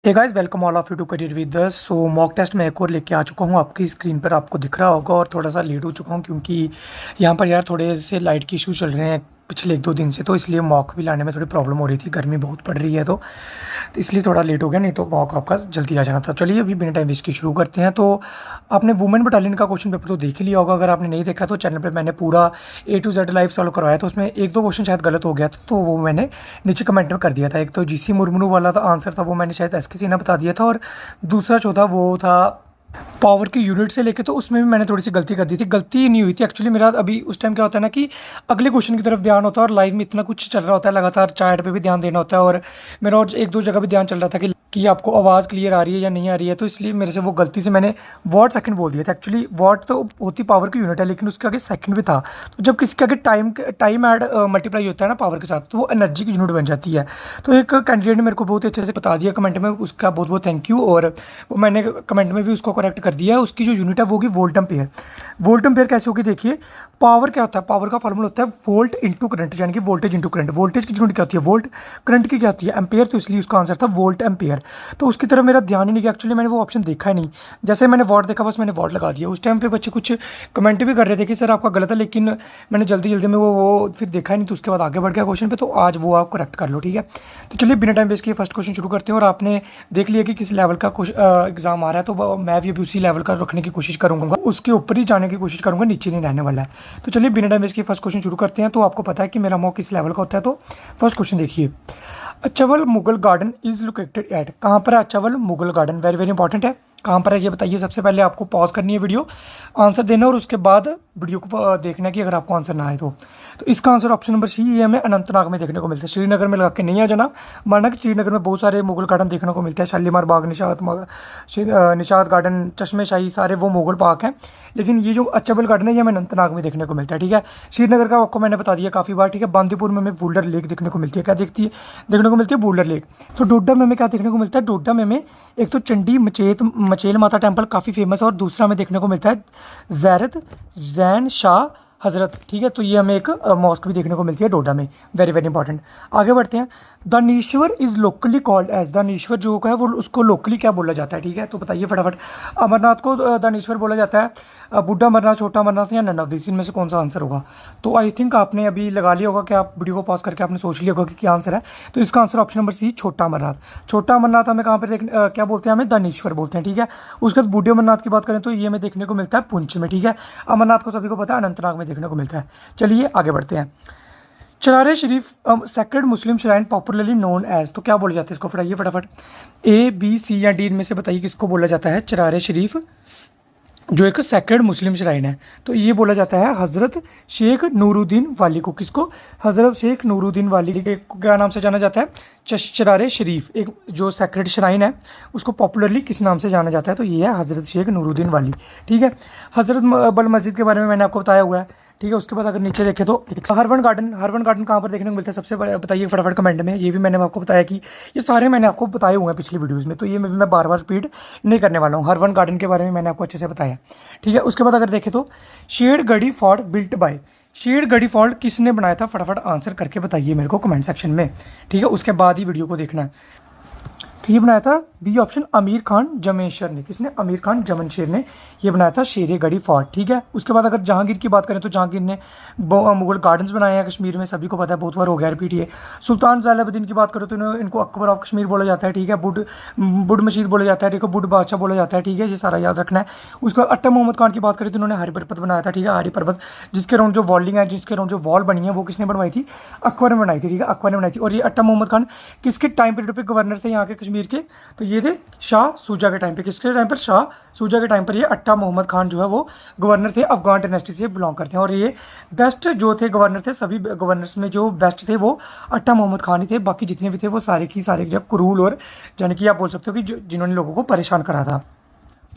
Hey guys welcome all of you to career with us. So mock test मैं एक और लेके आ चुका हूँ। आपकी स्क्रीन पर आपको दिख रहा होगा और थोड़ा सा लेट हो चुका हूँ क्योंकि यहाँ पर यार थोड़े से लाइट के इशू चल रहे हैं पिछले 1-2 दिन से, तो इसलिए मॉक भी लाने में थोड़ी प्रॉब्लम हो रही थी। गर्मी बहुत पड़ रही है तो इसलिए थोड़ा लेट हो गया, नहीं तो मॉक आपका जल्दी आ जाना था। चलिए अभी बिना टाइम वेस्ट की शुरू करते हैं। तो आपने वुमेन बटालियन का क्वेश्चन पेपर तो देख ही लिया होगा। अगर आपने नहीं देखा तो चैनल पर मैंने पूरा A to Z live solve करवाया, तो उसमें 1-2 क्वेश्चन शायद गलत हो गया था, तो वो मैंने नीचे कमेंट में कर दिया था। एक तो जीसी मुर्मू वाला था आंसर था, वो मैंने शायद एस के सिन्हा बता दिया था, और दूसरा चौथा वो था पावर की यूनिट से लेके, तो उसमें भी मैंने थोड़ी सी गलती कर दी थी। गलती नहीं हुई थी एक्चुअली, मेरा अभी उस टाइम क्या होता है ना कि अगले क्वेश्चन की तरफ ध्यान होता है और लाइव में इतना कुछ चल रहा होता है, लगातार चैट पे भी ध्यान देना होता है, और मेरा और 1-2 जगह भी ध्यान चल रहा था कि आपको आवाज़ क्लियर आ रही है या नहीं आ रही है, तो इसलिए मेरे से वो गलती से मैंने वॉट सेकंड बोल दिया था। एक्चुअली वॉट तो होती पावर की यूनिट है, लेकिन उसके आगे सेकंड भी था। तो जब किसी के आगे टाइम ऐड मल्टीप्लाई होता है ना पावर के साथ, तो वो एनर्जी की यूनिट बन जाती है। तो एक कैंडिडेट ने मेरे को बहुत अच्छे से बता दिया कमेंट में, उसका बहुत बहुत थैंक यू, और वो मैंने कमेंट में भी उसको करेक्ट कर दिया है। उसकी जो यूनिट है वो होगी वोल्ट एम्पेयर। वोल्ट एम्पेयर कैसे होगी देखिए, पावर क्या होता है, पावर का फॉर्मूला होता है वोल्ट इंटू करंट, यानी कि वोल्टेज इंटू करंट। वोल्टेज की यूनिट क्या होती है वोल्ट, करंट की क्या होती है एम्पेयर, तो इसलिए उसका आंसर था वोल्ट एम्पेयर। तो उसकी तरफ मेरा ध्यान ही नहीं गया, एक्चुअली मैंने वो ऑप्शन देखा ही नहीं। जैसे मैंने वॉट देखा बस मैंने वॉट लगा दिया। उस टाइम पे बच्चे कुछ कमेंट भी कर रहे थे कि सर आपका गलत है, लेकिन मैंने जल्दी जल्दी में वो फिर देखा ही नहीं, तो उसके बाद आगे बढ़ गया क्वेश्चन पे। तो आज वो आप करेक्ट कर लो, ठीक है। तो चलिए बिना टाइम वेस्ट किए फर्स्ट क्वेश्चन शुरू करते हैं। और आपने देख लिया कि किस लेवल का एग्जाम आ रहा है, तो मैं भी अभी उसी लेवल का रखने की कोशिश करूंगा, उसके ऊपर ही जाने की कोशिश करूंगा, नीचे नहीं रहने वाला है। तो चलिए बिना टाइम वेस्ट किए फर्स्ट क्वेश्चन शुरू करते हैं। तो आपको पता है कि मेरा मॉक किस लेवल का होता है। तो फर्स्ट क्वेश्चन देखिए, अचवल Mughal garden is located at, कहाँ पर है अचवल Mughal garden, very very important है। कहाँ पर है ये बताइए। सबसे पहले आपको पॉज करनी है वीडियो, आंसर देना, और उसके बाद वीडियो को देखना है कि अगर आपको आंसर ना आए तो इसका आंसर ऑप्शन नंबर सी है, हमें अनंतनाग में देखने को मिलता है। श्रीनगर में लगा के नहीं आ जाना, माना कि श्रीनगर में बहुत सारे मुगल गार्डन देखने को मिलते हैं, शालीमार बाग, निशात गार्डन, चश्मे शाही, सारे वो मुगल पार्क हैं। लेकिन ये जो अचबल गार्डन है ये हमें अनंतनाग में देखने को मिलता है, ठीक है। श्रीनगर का आपको मैंने बता दिया काफ़ी बार, ठीक है। बांदीपुर में हमें वुलर लेक देखने को मिलती है, क्या देखने को मिलती है वुलर लेक। तो डोडा में हमें क्या देखने को मिलता है, डोडा में हमें एक तो चंडी मचेल माता टेम्पल काफ़ी फेमस है, और दूसरा हमें देखने को मिलता है जैरत जैन शाह हजरत, ठीक है। तो ये हमें एक मॉस्क भी देखने को मिलती है डोडा में, वेरी वेरी इंपॉर्टेंट। आगे बढ़ते हैं। दानीश्वर इज लोकली कॉल्ड एज, दानीश्वर जो है वो उसको लोकली क्या बोला जाता है, ठीक है। तो बताइए फटाफट। अमरनाथ को दानीश्वर बोला जाता है, बुड्ढा अमरनाथ, छोटा अमरनाथ या नन ऑफ दिस, इनमें से कौन सा आंसर होगा। तो आई थिंक आपने अभी लगा लिया होगा कि आप वीडियो को पॉज करके आपने सोच लिया होगा कि क्या आंसर है। तो इसका आंसर ऑप्शन नंबर सी, छोटा अमरनाथ। छोटा अमरनाथ हमें कहाँ पर क्या बोलते हैं, हमें दानीश्वर बोलते हैं, ठीक है। उसके बाद बूढ़े अमरनाथ की बात करें तो ये हमें देखने को मिलता है पुंछ में, ठीक है। अमरनाथ को सभी को पता है अनंतनाग में देखने को मिलता है। चलिए आगे बढ़ते हैं। चरारे शरीफ सेक्रेड मुस्लिम श्राइन पॉपुलरली नोन एज, तो क्या बोला जाता है इसको फटाइए फटाफट। A, B, C या D इनमें से बताइए किसको बोला जाता है चरारे शरीफ, जो एक सेक्रेड मुस्लिम श्राइन है। तो ये बोला जाता है हज़रत शेख नूरुद्दीन वाली को। किसको, हज़रत शेख नूरुद्दीन वाली को क्या नाम से जाना जाता है, चरारे शरीफ, एक जो सेक्रेड श्राइन है उसको पॉपुलरली किस नाम से जाना जाता है। तो ये है हज़रत शेख नूरुद्दीन वाली, ठीक है। हज़रत बल मस्जिद के बारे में मैंने आपको बताया हुआ है, ठीक है। उसके बाद अगर नीचे देखें तो हरवन गार्डन, हरवन गार्डन कहाँ पर देखने को मिलता है सबसे बताइए फटाफट कमेंट में। ये भी मैंने आपको बताया कि ये सारे मैंने आपको बताए हुए हैं पिछली वीडियोस में, तो ये मैं बार बार रिपीट नहीं करने वाला हूँ। हरवन गार्डन के बारे में मैंने आपको अच्छे से बताया, ठीक है। उसके बाद अगर देखें तो Shergarhi fort built by, Shergarhi fort किसने बनाया था, फटाफट आंसर करके बताइए मेरे को कमेंट सेक्शन में, ठीक है। उसके बाद ही वीडियो को देखना है। तो ये बनाया था बी ऑप्शन, अमीर खान जमशेर ने। किसने, अमीर खान जमशेर ने ये बनाया था शेरगढ़ी फोर्ट, ठीक है। उसके बाद अगर जहांगीर की बात करें तो जहांगीर ने मुगल गार्डन्स बनाए हैं कश्मीर में, सभी को पता है, बहुत बार हो गया रिपीट ये। सुल्तान ज़ैनुलब्दीन की बात करो तो इनको अकबर ऑफ कश्मीर बोला जाता है, ठीक है। बुड मशीद बोला जाता है, ठीक है। बुड बादशाह बोला जाता है, ठीक है। ये सारा याद रखना है। उसके बाद अट्टा मोहम्मद खान की बात करें तो उन्होंने हरी पर्वत बनाया था, ठीक है। हरी पर्वत जिसके राउंड जो वॉलिंग है, जिसके राउंड जो वॉल बनी है वो किसने बनवाई थी, अकबर ने बनाई थी, ठीक है। अकबर ने बनाई थी। और ये अट्टा मोहम्मद खान किसके टाइम पीरियड पर गवर्नर थे यहाँ के कश्मीर के, तो ये थे शाह सूजा के टाइम पे। किसके टाइम पर, शाह सूजा के टाइम पर ये अट्टा मोहम्मद खान जो है वो गवर्नर थे, अफगान डायनेस्टी से बिलोंग करते हैं। और ये बेस्ट जो थे गवर्नर थे, सभी गवर्नर्स में जो बेस्ट थे वो अट्टा मोहम्मद खान ही थे। बाकी जितने भी थे वो सारे की सारे जब क्रूल और यानी कि आप बोल सकते हो कि जिन्होंने लोगों को परेशान करा था।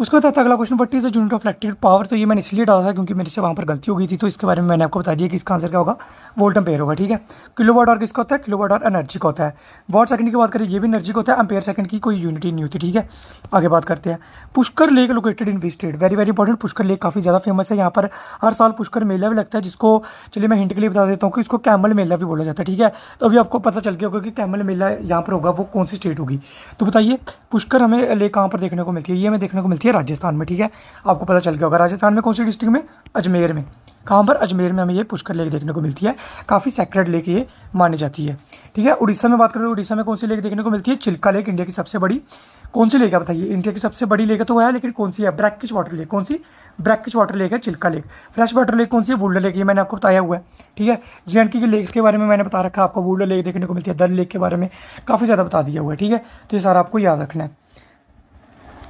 उसके बाद आता है अगला question, what is the unit of electric power. तो ये मैंने इसलिए डाला था क्योंकि मेरे से वहाँ पर गलती हो गई थी, तो इसके बारे में मैंने आपको बता दिया कि इसका आंसर क्या होगा, वोल्ट एम्पेयर होगा। ठीक है, किलोवाट आवर किसका होता है, किलोवाट आवर एनर्जी का होता है। वॉट सेकंड की बात करें, ये भी एनर्जी का होता है, एम्पेयर सेकंड की कोई यूनिट ही नहीं होती। ठीक है, आगे बात करते हैं। Pushkar lake located in which state, very very important. Pushkar lake काफ़ी ज़्यादा फेमस है, यहाँ पर हर साल पुष्कर मेला भी लगता है, जिसको चलिए मैं हिंट के लिए बता देता हूँ कि इसको कैमल मेला भी बोला जाता है। ठीक है, तो अभी आपको पता चल गया होगा कि कैमल मेला यहाँ पर होगा, वो कौन सी स्टेट होगी। तो बताइए पुष्कर हमें लेक कहाँ पर देखने को मिलती है, ये हमें देखने को मिलती है राजस्थान में। ठीक है, आपको पता चल गया होगा राजस्थान में कौन सी डिस्ट्रिक्ट में, अजमेर में। कहाँ पर, अजमेर में हमें ये पुष्कर लेक देखने को मिलती है, काफ़ी सेक्रेड लेक ये मानी जाती है। ठीक है, उड़ीसा में बात करें, उड़ीसा में कौन सी लेक देखने को मिलती है, चिल्का लेक, इंडिया की सबसे बड़ी। कौन सी लेक है बताइए, इंडिया की सबसे बड़ी लेक तो है, लेकिन कौन सी है, ब्रैकिश वाटर लेक। कौन सी, ब्रैकिश वाटर लेक है Chilka lake. Fresh water lake कौन सी है, वुल्लर लेक, ये मैंने आपको बताया हुआ है। ठीक है, JNK के लेक्स के बारे में मैंने बता रखा है आपको, वुल्लर लेक देखने को मिलती है, दल लेक के बारे में काफ़ी ज़्यादा बता दिया हुआ है। ठीक है, तो ये सारा आपको याद रखना है।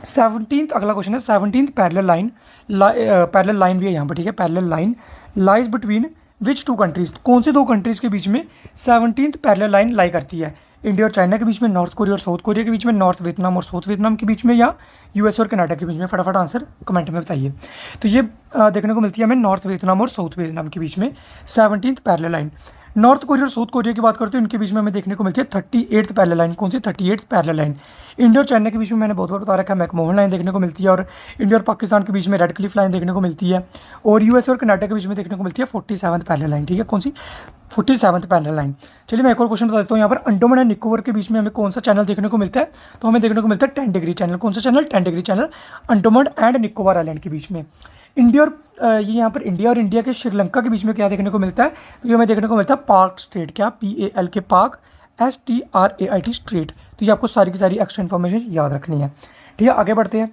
17th अगला क्वेश्चन है, 17th parallel line, parallel line भी है यहाँ पर। ठीक है, parallel line lies between which two countries, कौन से दो कंट्रीज के बीच में 17th पैरेलल लाइन लाई करती है, इंडिया और चाइना के बीच में, नॉर्थ कोरिया और साउथ कोरिया के बीच में, नॉर्थ वियतनाम और साउथ वियतनाम के बीच में, या US और कनाडा के बीच में। फटाफट आंसर कमेंट में बताइए। तो ये देखने को मिलती है हमें नॉर्थ वियतनाम और साउथ वियतनाम के बीच में 17th parallel line. North Korea और साउथ कोरिया की बात करते हैं, इनके बीच में हमें देखने को मिलती है 38th पैरेलल लाइन। कौन सी, 38th पैरेलल लाइन। इंडिया और चाइना के बीच में मैंने बहुत बार बता रखा है, मैकमोहन लाइन देखने को मिलती है, और इंडिया और पाकिस्तान के बीच में रेड क्लिफ लाइन देखने को मिलती है, और US और कनाडा के बीच में देखने को मिलती है 47th पैरेलल लाइन। ठीक है, कौन सी, 47th पैरेलल लाइन। चलिए मैं एक और क्वेश्चन बता देता हूँ, यहाँ पर अंडमान एंड निकोबार के बीच में हमें कौन सा चैनल देखने को मिलता है, तो हमें देखने को मिलता है 10 डिग्री चैनल। कौन सा channel, 10 degree channel Andaman and Nicobar island के बीच में। इंडिया और ये यहाँ पर इंडिया और इंडिया के श्रीलंका के बीच में क्या देखने को मिलता है, तो ये हमें देखने को मिलता है पार्क स्ट्रेट। क्या, PAL के पार्क, STRAIT स्ट्रेट। तो ये आपको सारी की सारी एक्स्ट्रा इन्फॉर्मेशन याद रखनी है। ठीक है, आगे बढ़ते हैं।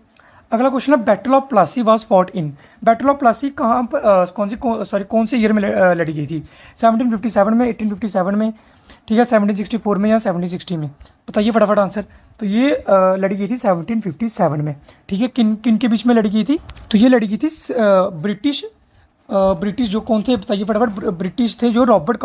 अगला क्वेश्चन है, battle of Plassey was fought in, battle of Plassey कहाँ पर, कौन से ईयर में लड़ी गई थी, 1757 में, 1857 में, ठीक है, 1764 में, या 1760 में। बताइए फटाफट आंसर। तो ये लड़ी गई थी 1757 में। ठीक है, किन किन के बीच में लड़ी गई थी, तो ये लड़ी गई थी ब्रिटिश जो कौन थे बताइए फटाफट, ब्रिटिश थे जो रॉबर्ट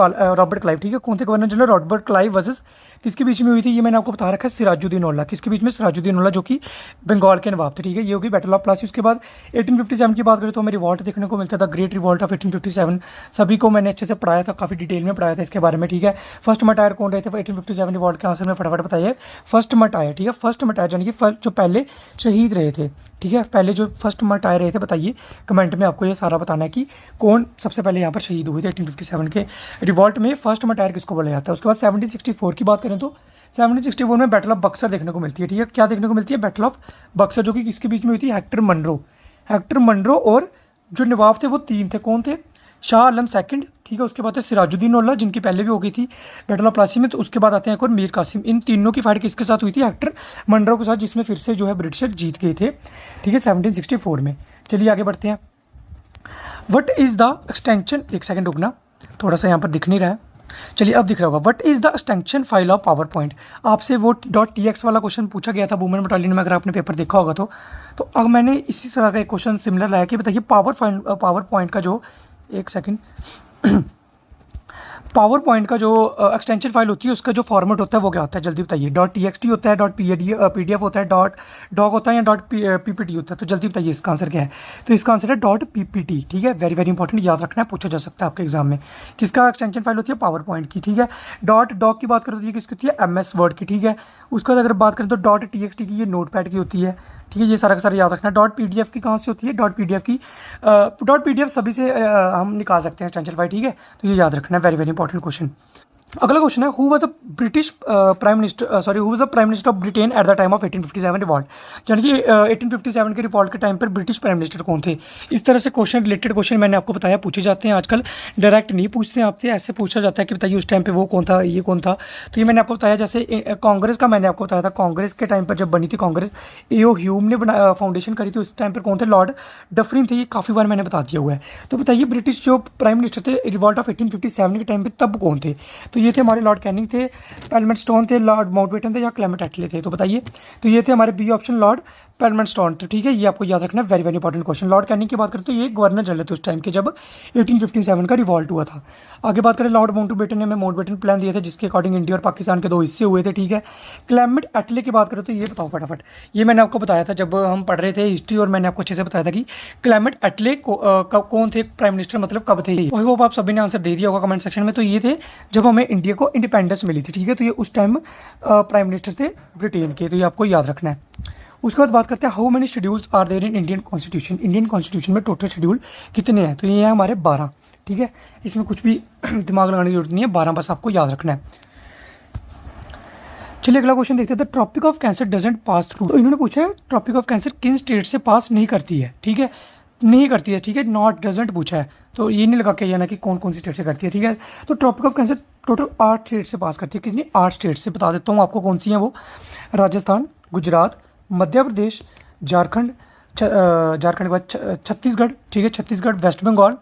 क्लाइव। ठीक है, कौन थे, governor general Robert Clive versus किसके बीच में हुई थी, ये मैंने आपको बता रखा है, सिराजुद्दीन-औला। किसके बीच में, सिराजुद्दीन-औला जो कि बंगाल के नवाब थे। ठीक है, ये होगी बैटल ऑफ प्लासी। उसके बाद 1857 की बात करें तो हमें रिवॉल्ट देखने को मिलता था, ग्रेट रिवॉल्ट ऑफ 1857। सभी को मैंने अच्छे से पढ़ाया था, काफ़ी डिटेल में पढ़ाया था इसके बारे में। ठीक है, फर्स्ट मटायर कौन रहे थे 1857 रिवॉल्ट के आंसर में, फटाफट बताइए। फर्स्ट मटायर, ठीक है, फर्स्ट मटायर यानी कि जो पहले शहीद रहे थे। ठीक है, पहले जो फर्स्ट मटायर रहे थे, बताइए कमेंट में, आपको ये सारा बताना है कि कौन सबसे पहले यहाँ पर शहीद हुए थे 1857 के रिवॉल्ट में। फर्स्ट मटायर किसको बोला जाता है। उसके बाद 1764 की बात करें तो 1764 में बैटल ऑफ बक्सर देखने को मिलती है। ठीक है, क्या देखने को मिलती है, बैटल ऑफ बक्सर, जो कि किसके बीच में हुई थी, हेक्टर मनरो और जो नवाब थे वो 3 थे। कौन थे, शाह आलम सेकंड। ठीक है, उसके बाद है सिराजुद्दीन-औला, जिनकी पहले भी हो गई थी बैटल ऑफ प्लासी में। तो उसके बाद आते हैं एक और मीर कासिम। इन तीनों की फाइट किसके साथ हुई थी, हेक्टर मनरो के साथ, जिसमें फिर से जो है ब्रिटिशर जीत गए थे। ठीक है, 1764 में। चलिए आगे बढ़ते हैं। वट इज़ द एक्सटेंशन, एक सेकंड रुकना, थोड़ा सा यहाँ पर दिख नहीं रहा है, चलिए अब दिख रहा होगा। What is the extension file of power point. आपसे वो .tx वाला क्वेश्चन पूछा गया था वुमेन बटालियन में, अगर आपने पेपर देखा होगा तो अब मैंने इसी तरह का एक क्वेश्चन सिमिलर लाया कि बताइए पावर पॉइंट का जो, एक सेकंड, पावर पॉइंट का जो एक्सटेंशन फाइल होती है उसका जो फॉर्मेट होता है वो क्या होता है, जल्दी बताइए। .txt होता है, .pdf होता है, .doc होता है, या .ppt होता है, तो जल्दी बताइए इसका आंसर क्या है। तो इसका आंसर है .ppt। ठीक है, वेरी वेरी इंपॉर्टेंट, याद रखना है, पूछा जा सकता है आपके एग्जाम में। किसका एक्सटेंशन फाइल होती है, पावर पॉइंट की। ठीक है, .doc की बात करें तो ये किसकी होती है, MS वर्ड की। ठीक है, उसके बाद अगर बात करें तो .txt की, ये नोटपैड की होती है। ठीक है, ये सारा का सारा याद रखना है। .pdf की कहाँ से होती है, .pdf सभी से हम निकाल सकते हैं एक्सटेंशन फाइल। ठीक है, तो ये याद रखना है, वेरी वेरी इंपॉर्टेंट क्वेश्चन। अगला क्वेश्चन है, who was a prime minister of Britain at the time of 1857 revolt. यानी कि 1857 के रिवॉल्ट के टाइम पर ब्रिटिश प्राइम मिनिस्टर कौन थे। इस तरह से क्वेश्चन, रिलेटेड क्वेश्चन मैंने आपको बताया पूछे जाते हैं आजकल, डायरेक्ट नहीं पूछते हैं आपसे, ऐसे पूछा जाता है कि बताइए उस टाइम पे वो कौन था, ये कौन था। तो ये मैंने आपको बताया, जैसे कांग्रेस का मैंने आपको बताया था, कांग्रेस के टाइम पर जब बनी थी कांग्रेस, A.O. ह्यूम ने फाउंडेशन करी थी, उस टाइम पर कौन थे, लॉर्ड डफरिन थे। ये काफ़ी बार मैंने बता दिया हुआ है। तो बताइए ब्रिटिश जो प्राइम मिनिस्टर थे रिवॉल्ट ऑफ 1857 के टाइम पे, तब कौन थे। तो ये थे हमारे लॉर्ड कैनिंग थे, एलमेंटस्टोन थे, लॉर्ड माउंटबेटन थे, या क्लेमेंट एटले थे। तो बताइए, तो ये थे हमारे बी ऑप्शन, लॉर्ड पेलमेंटस्टोन। तो ठीक है, ये आपको याद रखना है, very very important question. Lord Canning की बात करें तो ये गवर्नर जनरल थे उस टाइम के जब 1857 का रिवॉल्ट हुआ था। आगे बात करें, लॉर्ड माउंटबेटन ने हमें माउंटबेटन प्लान दिया था जिसके अकॉर्डिंग इंडिया और पाकिस्तान के 2 हिस्से हुए थे। ठीक है, क्लेमेंट एटले की बात करें तो ये बताओ फटाफट। ये मैंने आपको बताया था जब हम पढ़ रहे थे हिस्ट्री, और मैंने आपको अच्छे से बताया था कि क्लेमेंट एटले कौन थे प्राइम मिनिस्टर, मतलब कब थे। आई होप आप सभी ने आंसर दे दिया होगा कमेंट सेक्शन में। तो ये थे जब हमें इंडिया को इंडिपेंडेंस मिली थी। ठीक है, तो ये उस टाइम प्राइम मिनिस्टर थे ब्रिटेन के, तो ये आपको याद रखना है। उसके बाद बात करते हैं how many schedules are there in Indian constitution. Indian constitution में टोटल शेड्यूल कितने हैं, तो ये हैं हमारे 12। ठीक है, इसमें कुछ भी दिमाग लगाने की जरूरत नहीं है, 12 बस आपको याद रखना है। चलिए अगला क्वेश्चन देखते हैं, the tropic of cancer doesn't pass through. तो इन्होंने पूछा है ट्रॉपिक ऑफ कैंसर किन स्टेट से पास नहीं करती है। ठीक है, नहीं करती है। ठीक है, नॉट डजंट पूछा है, तो ये नहीं लगा के जाना कि कौन कौन सी स्टेट से करती है। ठीक है, तो tropic of cancer total 8 state से पास करती है। कितनी? 8 स्टेट से। बता देता हूँ आपको कौन सी हैं वो। राजस्थान, गुजरात, मध्य प्रदेश, झारखंड, झारखंड के बाद छत्तीसगढ़। ठीक है, छत्तीसगढ़, वेस्ट बंगाल,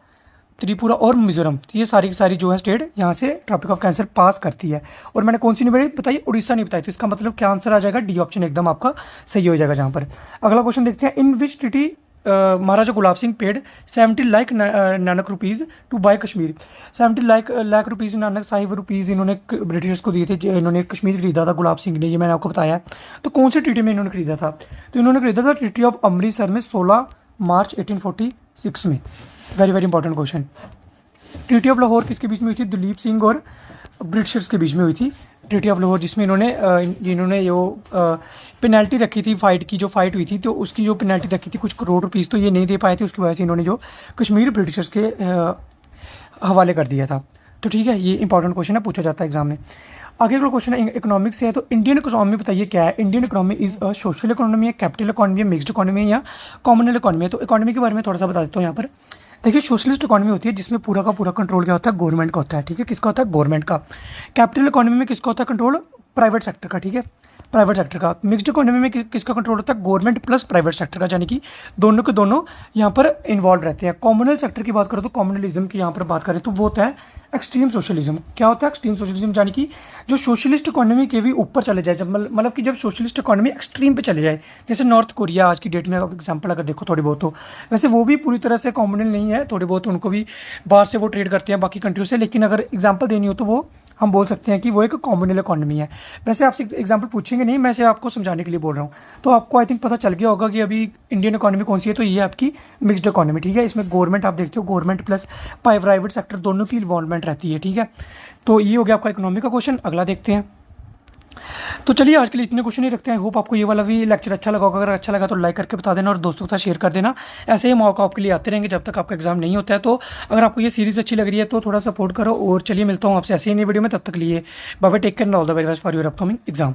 त्रिपुरा और मिजोरम। तो ये सारी की सारी जो है स्टेट यहाँ से ट्रॉपिक ऑफ कैंसर पास करती है। और मैंने कौन सी नहीं बताई? उड़ीसा नहीं बताई। तो इसका मतलब क्या आंसर आ जाएगा? डी ऑप्शन एकदम आपका सही हो जाएगा जहाँ पर। अगला क्वेश्चन देखते हैं, in which treaty Maharaja Gulab Singh paid 70 lakh Nanak rupees to buy Kashmir. 70 lakh rupees Nanak Sahib rupees इन्होंने ब्रिटिशर्स को दिए थे, इन्होंने कश्मीर खरीदा था गुलाब सिंह ने, ये मैंने आपको बताया। तो कौन से ट्रीटी में इन्होंने खरीदा था? तो इन्होंने खरीदा था ट्रीटी ऑफ अमृतसर में 16 मार्च 1846 में। Very very important question. Treaty of Lahore किसके बीच में हुई थी? दिलीप सिंह और ब्रिटिशर्स के बीच में हुई थी ट्रीटी ऑफ लाहौर, जिसमें इन्होंने जो पेनल्टी रखी थी फाइट की, जो फाइट हुई थी तो उसकी जो पेनल्टी रखी थी कुछ करोड़ रुपीज़, तो ये नहीं दे पाए थे, उसकी वजह से इन्होंने जो कश्मीर ब्रिटिशर्स के हवाले कर दिया था। तो ठीक है, ये इंपॉर्टेंट क्वेश्चन है, पूछा जाता है एग्जाम में। आगे का क्वेश्चन है इकोनॉमिक्स से है, तो इंडियन इकोनॉमी बताइए क्या है? Indian economy is a social economy है, कैपिटल इकोनॉमी है, मिक्स्ड इकोनॉमी है या कॉमनल इकोनॉमी है? तो इकोनॉमी के बारे में थोड़ा सा बता देता हूँ यहाँ पर। देखिए, सोशलिस्ट इकोनॉमी होती है जिसमें पूरा का पूरा कंट्रोल क्या होता है? गवर्नमेंट का होता है। ठीक है, किसका होता है? गवर्नमेंट का। कैपिटल इकोनॉमी में किसका होता है कंट्रोल? प्राइवेट सेक्टर का। ठीक है, प्राइवेट सेक्टर का। मिक्स्ड इकोनॉमी में किसका कंट्रोल होता है? गवर्नमेंट प्लस प्राइवेट सेक्टर का, यानी कि दोनों के दोनों यहाँ पर इन्वॉल्व रहते हैं। कॉमनल सेक्टर की बात करें तो कॉमनलिज्म की यहाँ पर बात करें तो वो होता है एक्सट्रीम सोशलिज्म। क्या होता है एक्सट्रीम सोशलिज्म? यानी कि जो सोशलिस्ट इकोनॉमी के भी ऊपर चले जाए, जब मतलब कि जब सोशलिस्ट इकोनॉमी एक्सट्रीम पे चले जाए, जैसे नॉर्थ कोरिया आज की डेट में एग्जांपल अगर देखो थोड़ी बहुत, तो वैसे वो भी पूरी तरह से कॉमनल नहीं है, थोड़ी बहुत उनको भी बाहर से वो ट्रेड करते हैं बाकी कंट्रियों से, लेकिन अगर एग्जाम्पल देनी हो तो वो हम बोल सकते हैं कि वो एक कॉमनल इकोनॉमी है। वैसे आपसे एग्जांपल पूछेंगे नहीं, मैं से आपको समझाने के लिए बोल रहा हूँ। तो आपको आई थिंक पता चल गया होगा कि अभी इंडियन इकोनॉमी कौन सी है, तो ये आपकी मिक्स्ड इकोनॉमी। ठीक है, इसमें गवर्नमेंट आप देखते हो, गवर्नमेंट प्लस प्राइवेट सेक्टर दोनों की इन्वॉल्वमेंट रहती है। ठीक है, तो ये हो गया आपका इकोनॉमी का क्वेश्चन। अगला देखते हैं। तो चलिए आज के लिए इतने क्वेश्चन ही रखते हैं। होप आपको ये वाला भी लेक्चर अच्छा लगा होगा। अगर अच्छा लगा तो लाइक करके बता देना और दोस्तों के साथ शेयर कर देना। ऐसे ही मौका आपके लिए आते रहेंगे जब तक आपका एग्जाम नहीं होता है। तो अगर आपको ये सीरीज़ अच्छी लग रही है तो थोड़ा सपोर्ट करो, और चलिए मिलता हूँ आपसे ऐसे ही नई वीडियो में। तब तक लिए bye bye, take care and all the very best for your upcoming exam.